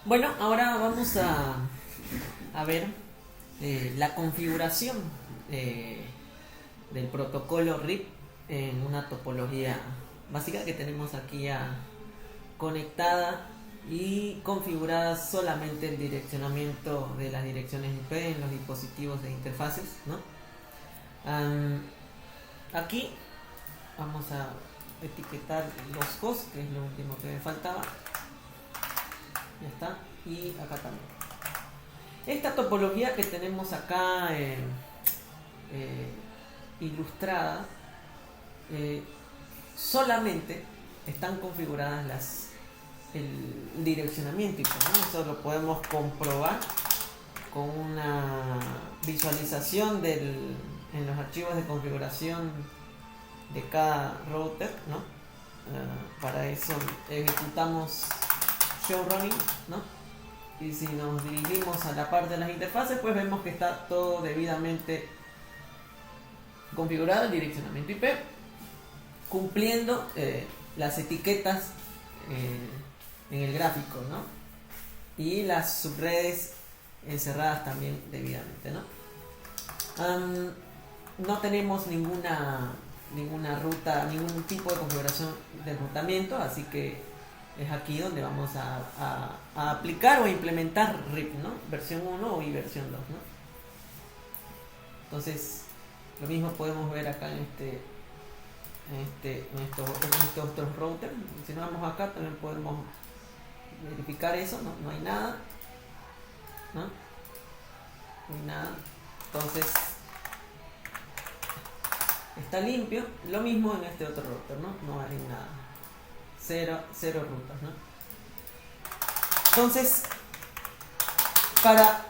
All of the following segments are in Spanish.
Bueno, ahora vamos a ver la configuración del protocolo RIP en una topología básica que tenemos aquí ya conectada y configurada solamente el direccionamiento de las direcciones IP en los dispositivos de interfaces, ¿no? Aquí vamos a etiquetar los hosts, que es lo último que me faltaba. Ya está. Y acá también. Esta topología que tenemos acá ilustrada, solamente están configuradas el direccionamiento, ¿no? Eso lo podemos comprobar con una visualización en los archivos de configuración de cada router, ¿no? Para eso ejecutamos show running, ¿no? Y si nos dirigimos a la parte de las interfaces, pues vemos que está todo debidamente configurado el direccionamiento IP, cumpliendo las etiquetas en el gráfico, ¿no? Y las subredes encerradas también debidamente, ¿no? No tenemos ninguna ruta, ningún tipo de configuración de enrutamiento, así que es aquí donde vamos a aplicar o implementar RIP, ¿no? Versión 1 y versión 2, ¿no? Entonces, lo mismo podemos ver acá en estos otros routers. Si nos vamos acá, también podemos verificar eso, ¿no? No hay nada, ¿no? No hay nada. Entonces, está limpio. Lo mismo en este otro router, ¿no? No hay nada. Cero rutas, ¿no? Entonces, para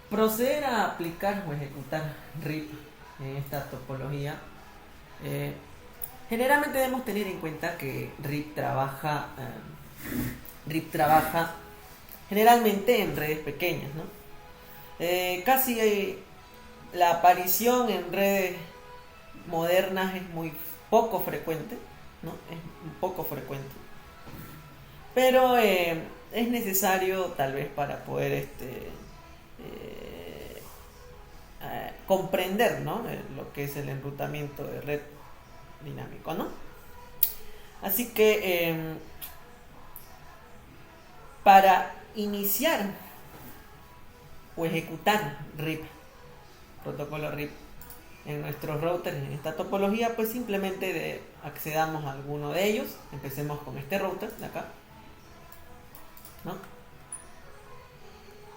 proceder a aplicar o ejecutar RIP en esta topología, generalmente debemos tener en cuenta que RIP trabaja generalmente en redes pequeñas, ¿no? Casi la aparición en redes modernas es muy poco frecuente, ¿no? Es un poco frecuente, pero es necesario tal vez para poder comprender, ¿no? Lo que es el enrutamiento de red dinámico, ¿no? Así que para iniciar o ejecutar RIP, protocolo RIP en nuestros routers, en esta topología, pues simplemente accedamos a alguno de ellos. Empecemos con este router de acá, ¿no?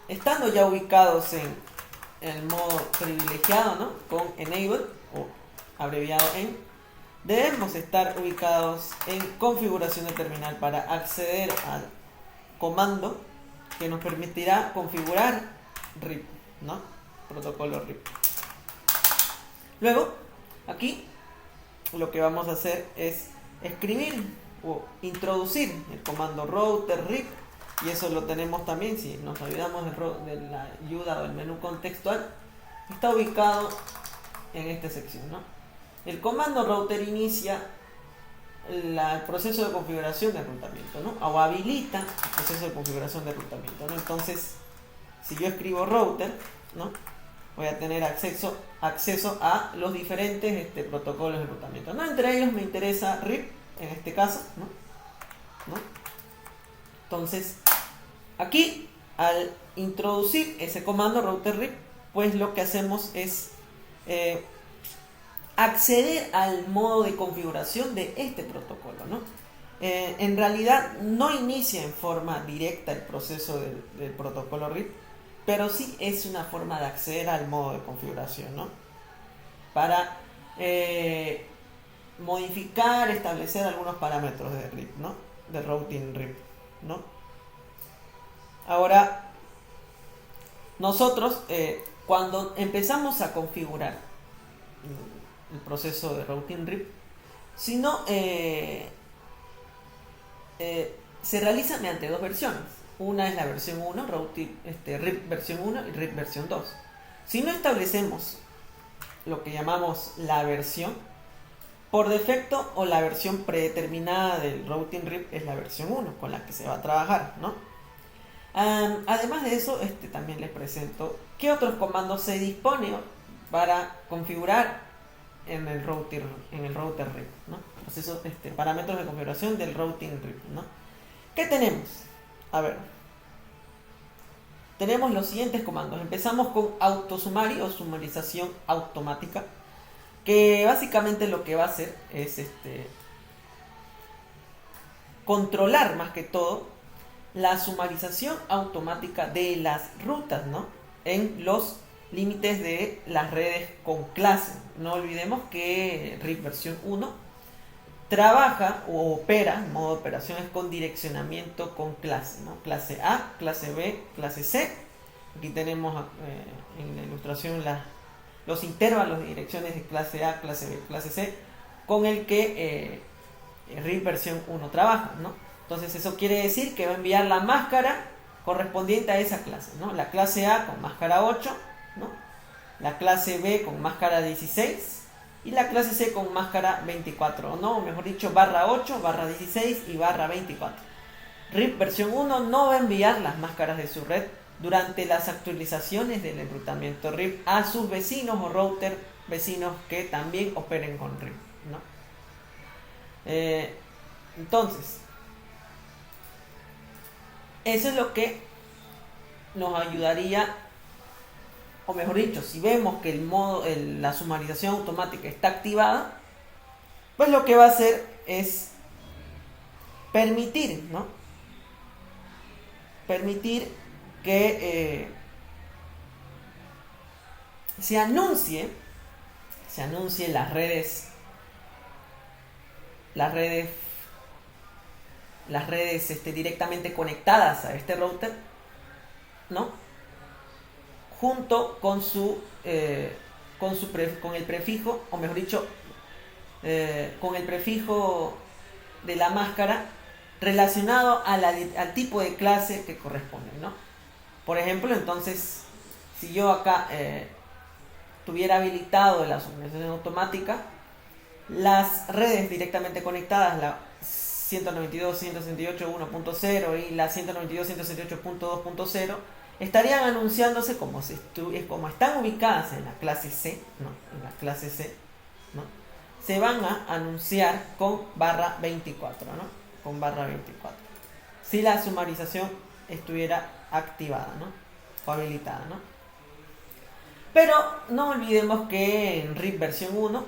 Estando ya ubicados en el modo privilegiado, ¿no? Con enable o abreviado en, debemos estar ubicados en configuración de terminal para acceder al comando que nos permitirá configurar RIP, ¿no? Protocolo RIP. Luego, aquí lo que vamos a hacer es escribir o introducir el comando router RIP, y eso lo tenemos también si nos olvidamos de la ayuda o el menú contextual. Está ubicado en esta sección, ¿no? El comando router inicia el proceso de configuración de enrutamiento, ¿no? O habilita el proceso de configuración de enrutamiento, ¿no? Entonces, si yo escribo router, ¿no? Voy a tener acceso a los diferentes protocolos de enrutamiento, ¿no? Entre ellos me interesa RIP, en este caso, ¿no? Entonces, aquí, al introducir ese comando router RIP, pues lo que hacemos es acceder al modo de configuración de este protocolo, ¿no? En realidad no inicia en forma directa el proceso del protocolo RIP, pero sí es una forma de acceder al modo de configuración, ¿no? Para modificar, establecer algunos parámetros de RIP, ¿no? De routing RIP, ¿no? Ahora, nosotros cuando empezamos a configurar el proceso de routing RIP, si no, se realiza mediante dos versiones. Una es la versión 1, RIP versión 1 y RIP versión 2. Si no establecemos lo que llamamos la versión, por defecto o la versión predeterminada del routing RIP es la versión 1 con la que se va a trabajar, ¿no? Además de eso, también les presento qué otros comandos se disponen para configurar en el router RIP, ¿no? Proceso, parámetros de configuración del routing RIP, ¿no? ¿Qué tenemos? A ver, tenemos los siguientes comandos. Empezamos con autosumario o sumarización automática, que básicamente lo que va a hacer es controlar más que todo la sumarización automática de las rutas, ¿no? En los límites de las redes con clase. No olvidemos que RIP versión 1 trabaja o opera, en modo de operación es con direccionamiento con clase, ¿no? Clase A, clase B, clase C. Aquí tenemos en la ilustración los intervalos de direcciones de clase A, clase B, clase C, con el que RIP versión 1 trabaja, ¿no? Entonces eso quiere decir que va a enviar la máscara correspondiente a esa clase, ¿no? La clase A con máscara 8, ¿no? La clase B con máscara 16 y la clase C con máscara 24, ¿no? O mejor dicho, barra 8, barra 16 y barra 24. RIP versión 1 no va a enviar las máscaras de su red durante las actualizaciones del enrutamiento RIP a sus vecinos o router vecinos que también operen con RIP, ¿no? Entonces, eso es lo que nos ayudaría, o mejor dicho, si vemos que la sumarización automática está activada, pues lo que va a hacer es permitir, ¿no? Permitir que se anuncie las redes directamente conectadas a este router, ¿no? Junto con con el prefijo, o mejor dicho, con el prefijo de la máscara relacionado al tipo de clase que corresponde, ¿no? Por ejemplo, entonces, si yo acá tuviera habilitado la sumarización automática, las redes directamente conectadas, la 192.168.1.0 y la 192.168.2.0, estarían anunciándose como están ubicadas en la clase C, ¿no? En la clase C, ¿no? Se van a anunciar con barra 24, ¿no? Con barra 24. Si la sumarización estuviera activada, ¿no? O habilitada, ¿no? Pero no olvidemos que en RIP versión 1,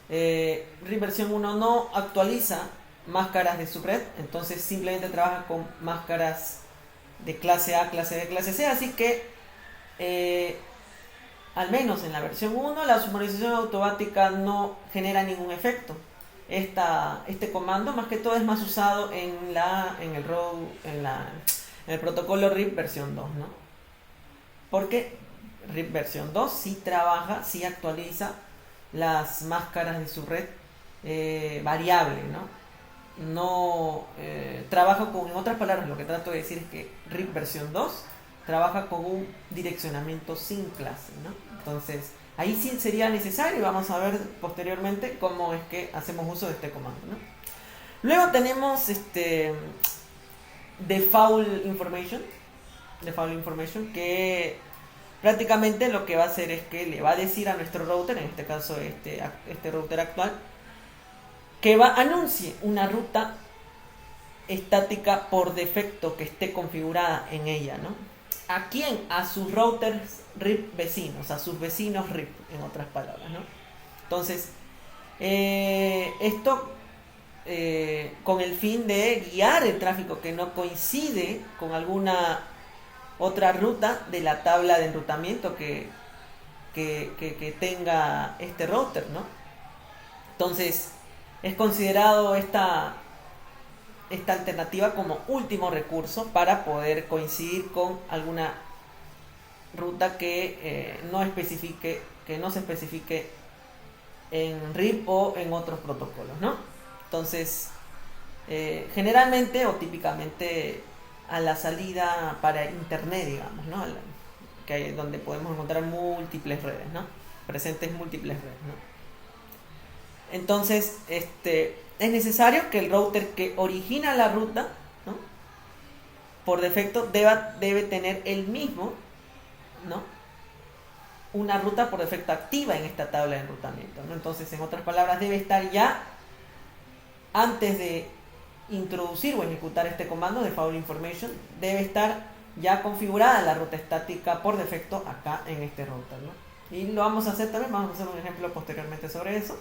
RIP versión 1 no actualiza máscaras de su red, entonces simplemente trabaja con máscaras de clase A, clase B, clase C, así que al menos en la versión 1 la sumarización automática no genera ningún efecto. Este comando más que todo es más usado en el protocolo RIP versión 2, ¿no? Porque RIP versión 2 sí trabaja, sí actualiza las máscaras de su red variable, ¿no? No trabaja en otras palabras, lo que trato de decir es que RIP versión 2 trabaja con un direccionamiento sin clase, ¿no? Entonces ahí sí sería necesario, vamos a ver posteriormente cómo es que hacemos uso de este comando, ¿no? Luego tenemos default information, que prácticamente lo que va a hacer es que le va a decir a nuestro router, en este caso este router actual, que anuncie una ruta estática por defecto que esté configurada en ella, ¿no? ¿A quién? A sus routers RIP vecinos, a sus vecinos RIP, en otras palabras, ¿no? Entonces, esto con el fin de guiar el tráfico que no coincide con alguna otra ruta de la tabla de enrutamiento que tenga este router, ¿no? Entonces, es considerado esta alternativa como último recurso para poder coincidir con alguna ruta que no se especifique en RIP o en otros protocolos, ¿no? Entonces, generalmente o típicamente a la salida para internet, digamos, ¿no? Donde podemos encontrar múltiples redes, ¿no? Presentes múltiples redes, ¿no? Entonces, es necesario que el router que origina la ruta, ¿no? por defecto debe tener el mismo, ¿no? Una ruta por defecto activa en esta tabla de enrutamiento, ¿no? Entonces, en otras palabras, debe estar ya, antes de introducir o ejecutar este comando de default information, debe estar ya configurada la ruta estática por defecto acá en este router, ¿no? Y lo vamos a hacer también, vamos a hacer un ejemplo posteriormente sobre eso.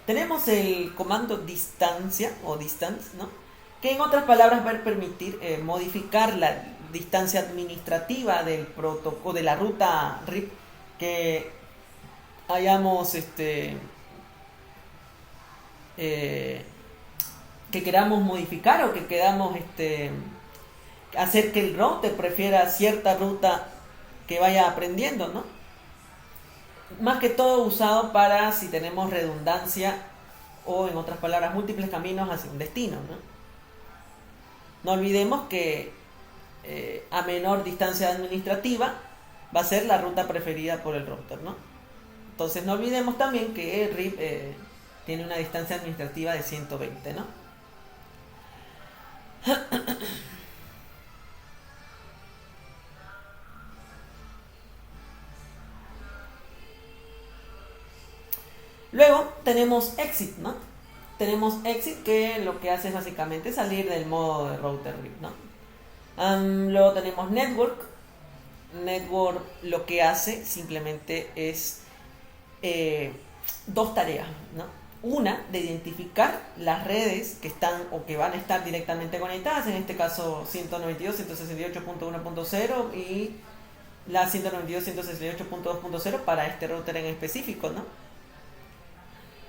Tenemos el comando distancia o distance, ¿no? Que en otras palabras va a permitir modificar la distancia administrativa del protocolo de la ruta RIP que hayamos que queramos modificar o que queramos hacer que el router prefiera cierta ruta que vaya aprendiendo, ¿no? Más que todo usado para si tenemos redundancia o, en otras palabras, múltiples caminos hacia un destino, ¿no? No olvidemos que a menor distancia administrativa va a ser la ruta preferida por el router, ¿no? Entonces no olvidemos también que RIP tiene una distancia administrativa de 120, ¿no? Luego tenemos exit, ¿no? Tenemos exit, que lo que hace es básicamente salir del modo de router RIP, ¿no? Luego tenemos network. Network lo que hace simplemente es dos tareas, ¿no? Una, de identificar las redes que están o que van a estar directamente conectadas, en este caso 192.168.1.0 y la 192.168.2.0 para este router en específico, ¿no?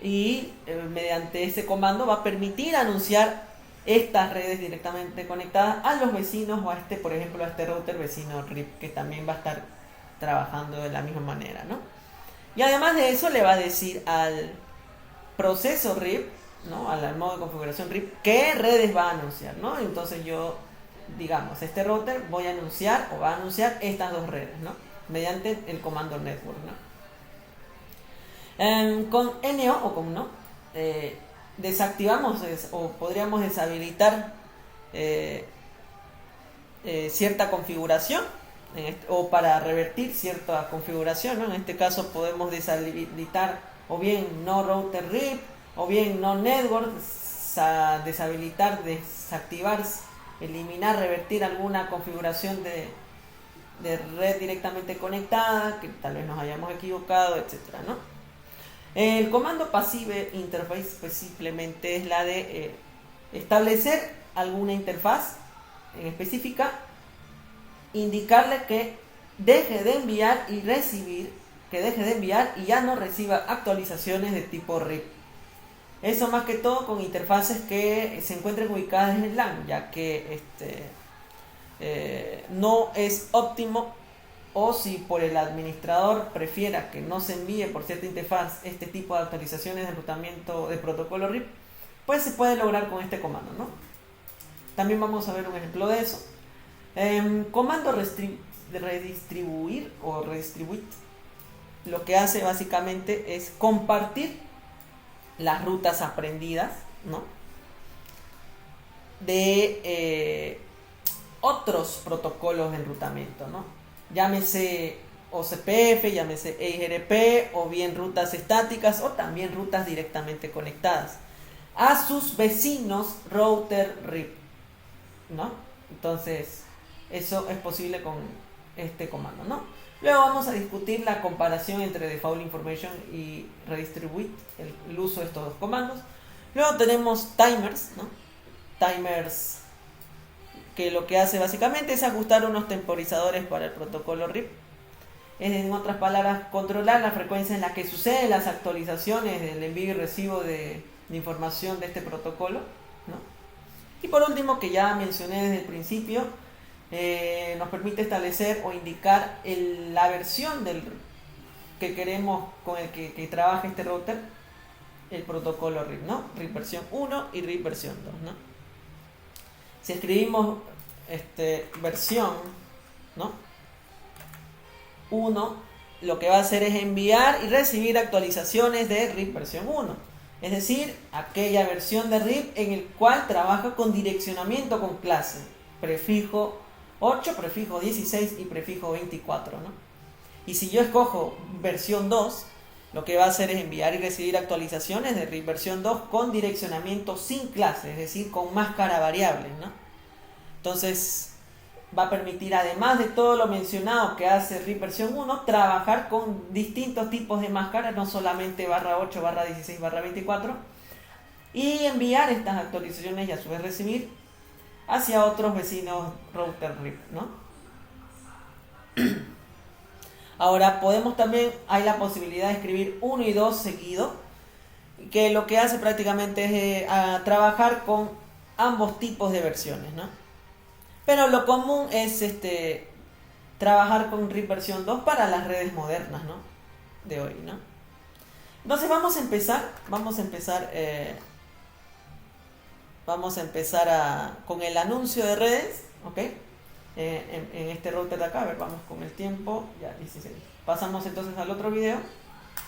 Y mediante ese comando va a permitir anunciar estas redes directamente conectadas a los vecinos o a por ejemplo, a este router vecino RIP, que también va a estar trabajando de la misma manera, ¿no? Y además de eso le va a decir al proceso RIP, ¿no? Al modo de configuración RIP, qué redes va a anunciar, ¿no? Entonces yo, digamos, este router voy a anunciar o va a anunciar estas dos redes, ¿no? Mediante el comando network, ¿no? Con NO o con no, desactivamos o podríamos deshabilitar cierta configuración o para revertir cierta configuración, ¿no? En este caso podemos deshabilitar o bien no router RIP o bien no network, deshabilitar, desactivar, eliminar, revertir alguna configuración de red directamente conectada que tal vez nos hayamos equivocado, etcétera, ¿no? El comando passive interface pues simplemente es la de establecer alguna interfaz en específica, indicarle que deje de enviar y recibir, que deje de enviar y ya no reciba actualizaciones de tipo RIP. Eso más que todo con interfaces que se encuentren ubicadas en LAN, ya que no es óptimo, o si por el administrador prefiera que no se envíe por cierta interfaz este tipo de actualizaciones de enrutamiento de protocolo RIP, pues se puede lograr con este comando, ¿no? También vamos a ver un ejemplo de eso. Comando redistribuir o redistribute lo que hace básicamente es compartir las rutas aprendidas, ¿no? De otros protocolos de enrutamiento, ¿no? Llámese OCPF, llámese EIGRP, o bien rutas estáticas o también rutas directamente conectadas a sus vecinos router RIP, ¿no? Entonces eso es posible con este comando, ¿no? Luego vamos a discutir la comparación entre default information y redistribute, el uso de estos dos comandos. Luego tenemos timers, ¿no? Timers, que lo que hace básicamente es ajustar unos temporizadores para el protocolo RIP. Es, en otras palabras, controlar la frecuencia en la que suceden las actualizaciones del envío y recibo de información de este protocolo, ¿no? Y por último, que ya mencioné desde el principio, nos permite establecer o indicar la versión que queremos con el que trabaje este router, el protocolo RIP, ¿no? RIP versión 1 y RIP versión 2, ¿no? Si escribimos versión, ¿no? 1, lo que va a hacer es enviar y recibir actualizaciones de RIP versión 1. Es decir, aquella versión de RIP en el cual trabaja con direccionamiento con clase. prefijo 8, prefijo 16 y prefijo 24, ¿no? Y si yo escojo versión 2, lo que va a hacer es enviar y recibir actualizaciones de RIP versión 2 con direccionamiento sin clase, es decir, con máscara variable, ¿no? Entonces va a permitir, además de todo lo mencionado que hace RIP versión 1, trabajar con distintos tipos de máscaras, no solamente barra 8, barra 16, barra 24, y enviar estas actualizaciones y a su vez recibir hacia otros vecinos router RIP, ¿no? Ahora podemos también, hay la posibilidad de escribir 1 y 2 seguido, que lo que hace prácticamente es trabajar con ambos tipos de versiones, ¿no? Pero lo común es trabajar con RIP versión 2 para las redes modernas, ¿no? De hoy, ¿no? Entonces vamos a empezar con el anuncio de redes, ¿ok? En este router de acá, a ver, vamos con el tiempo, ya 16. Pasamos entonces al otro video.